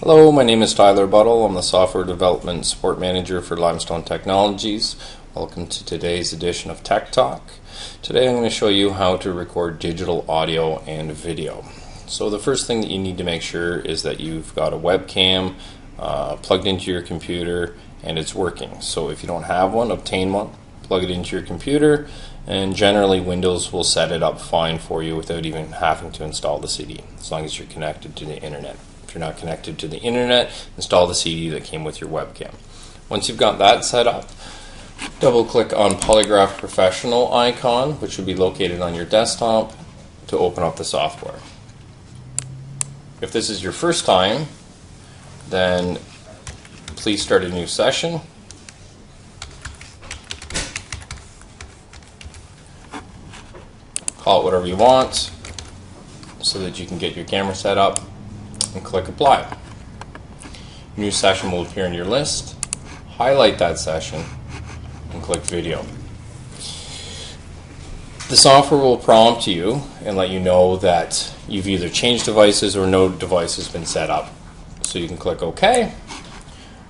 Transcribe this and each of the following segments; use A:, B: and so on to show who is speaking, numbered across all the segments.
A: Hello, my name is Tyler Buttle. I'm the Software Development Support Manager for Limestone Technologies. Welcome to today's edition of Tech Talk. Today I'm going to show you how to record digital audio and video. So the first thing that you need to make sure is that you've got a webcam plugged into your computer and it's working. So if you don't have one, obtain one, plug it into your computer, and generally Windows will set it up fine for you without even having to install the CD, as long as you're connected to the internet. If you're not connected to the internet, install the CD that came with your webcam. Once you've got that set up, double click on Polygraph Professional icon, which would be located on your desktop, to open up the software. If this is your first time, then please start a new session. Call it whatever you want so that you can get your camera set up, and click apply. New session will appear in your list. Highlight that session and click video. The software will prompt you and let you know that you've either changed devices or no device has been set up. So you can click OK.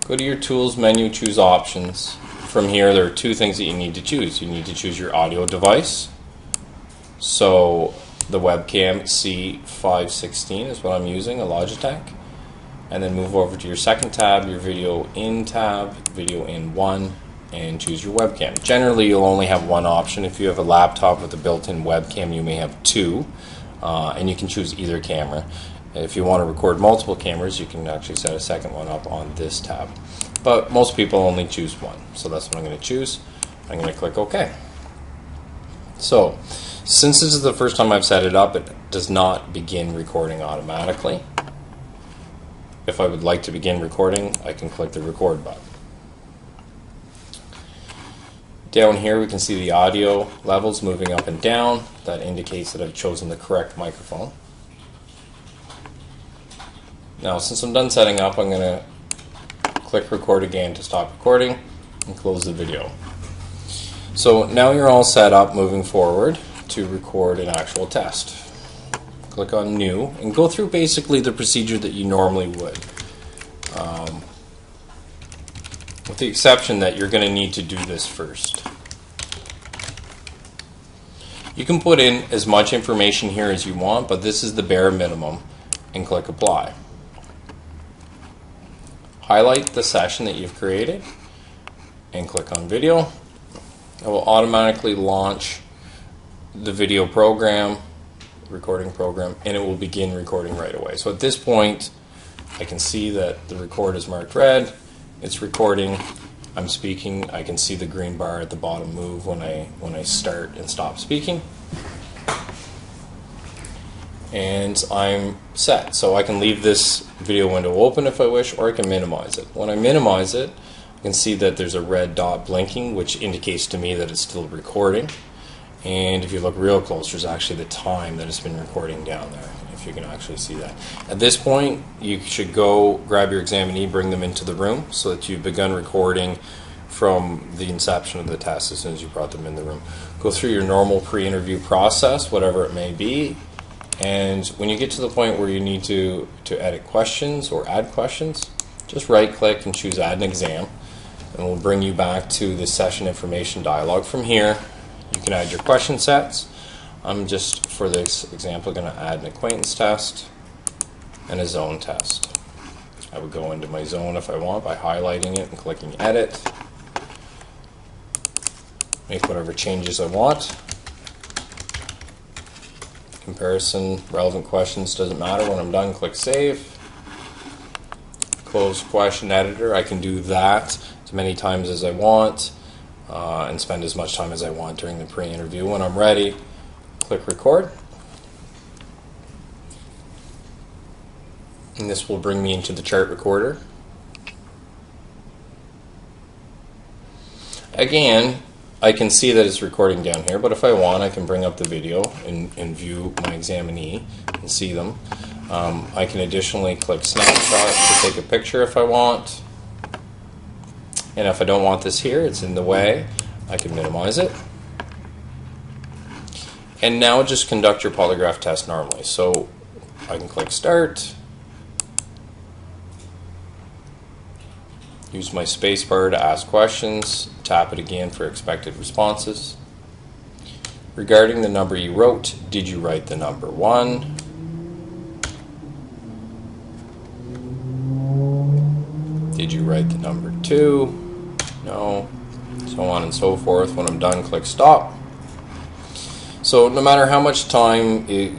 A: Go to your Tools menu, choose Options. From here there are two things that you need to choose. You need to choose your audio device. So the webcam C516 is what I'm using, a Logitech. And then move over to your second tab, your video in tab, video in 1, and choose your webcam. Generally you'll only have one option. If you have a laptop with a built-in webcam, you may have two, and you can choose either camera. If you want to record multiple cameras, you can actually set a second one up on this tab. But most people only choose one, so that's what I'm going to choose. I'm going to click OK. So, since this is the first time I've set it up, it does not begin recording automatically. If I would like to begin recording, I can click the record button. Down here we can see the audio levels moving up and down. That indicates that I've chosen the correct microphone. Now, since I'm done setting up, I'm going to click record again to stop recording and close the video. So now you're all set up moving forward to record an actual test. Click on New and go through basically the procedure that you normally would. With the exception that you're going to need to do this first. You can put in as much information here as you want, but this is the bare minimum, and click Apply. Highlight the session that you've created and click on Video. It will automatically launch the video program, recording program, and it will begin recording right away. So at this point, I can see that the record is marked red. It's recording. I'm speaking. I can see the green bar at the bottom move when I start and stop speaking. And I'm set. So I can leave this video window open if I wish, or I can minimize it. When I minimize it, I can see that there's a red dot blinking, which indicates to me that it's still recording. And if you look real close, there's actually the time that it's been recording down there, if you can actually see that. At this point, you should go grab your examinee, bring them into the room so that you've begun recording from the inception of the test as soon as you brought them in the room. Go through your normal pre-interview process, whatever it may be, and when you get to the point where you need to edit questions or add questions, just right-click and choose Add an Exam, and we'll bring you back to the session information dialog. From here, you can add your question sets. I'm just, for this example, going to add an acquaintance test and a zone test. I would go into my zone if I want by highlighting it and clicking Edit. Make whatever changes I want. Comparison, relevant questions, doesn't matter. When I'm done, click Save. Close question editor. I can do that as many times as I want and spend as much time as I want during the pre-interview. When I'm ready, click record. And this will bring me into the chart recorder. Again, I can see that it's recording down here, but if I want, I can bring up the video and view my examinee and see them. I can additionally click snapshot to take a picture if I want. And if I don't want this here, it's in the way, I can minimize it. And now just conduct your polygraph test normally. So I can click Start, Use my spacebar to ask questions. Tap it again for expected responses. Regarding the number you wrote, did you write the number 1? Did you write the number 2? No. So on and so forth. When I'm done, click stop. So no matter how much time it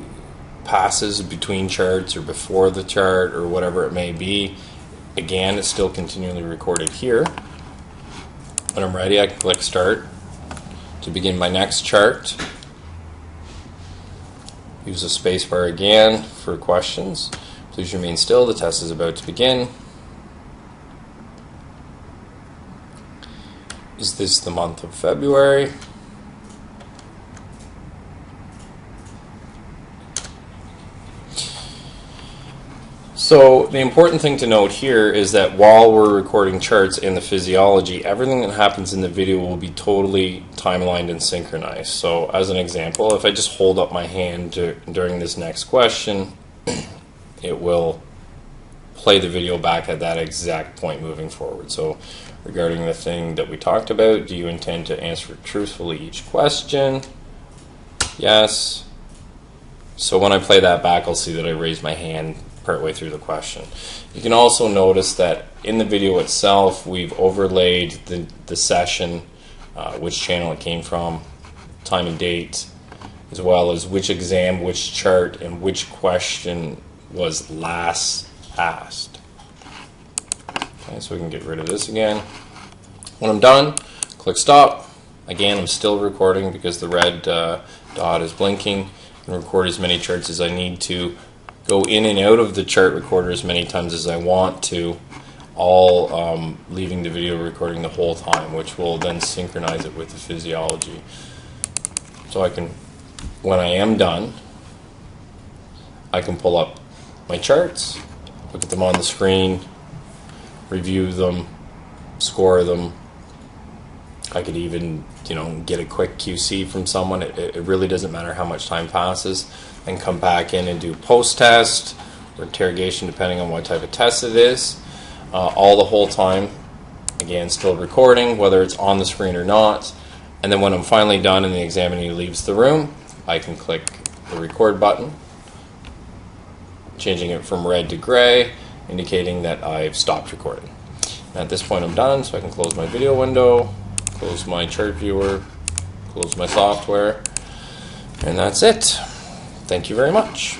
A: passes between charts or before the chart or whatever it may be, again, it's still continually recorded here. When I'm ready, I can click start to begin my next chart. Use the spacebar again for questions. Please remain still. The test is about to begin. Is this the month of February? So the important thing to note here is that while we're recording charts in the physiology, everything that happens in the video will be totally timelined and synchronized. So as an example, if I just hold up my hand during this next question, it will play the video back at that exact point moving forward. So regarding the thing that we talked about, do you intend to answer truthfully each question? Yes. So when I play that back, I'll see that I raised my hand partway through the question. You can also notice that in the video itself, we've overlaid the session, which channel it came from, time and date, as well as which exam, which chart, and which question was last asked. Okay, so we can get rid of this again. When I'm done, click stop. Again, I'm still recording because the red dot is blinking, and record as many charts as I need to. Go in and out of the chart recorder as many times as I want to, all leaving the video recording the whole time, which will then synchronize it with the physiology. So I can, when I am done, I can pull up my charts, look at them on the screen, review them, score them. I could even, get a quick QC from someone. It really doesn't matter how much time passes. And come back in and do post-test or interrogation, depending on what type of test it is. All the whole time. Again, still recording, whether it's on the screen or not. And then when I'm finally done and the examinee leaves the room, I can click the record button, changing it from red to gray, indicating that I've stopped recording. And at this point I'm done, so I can close my video window, close my chart viewer, close my software, and that's it. Thank you very much.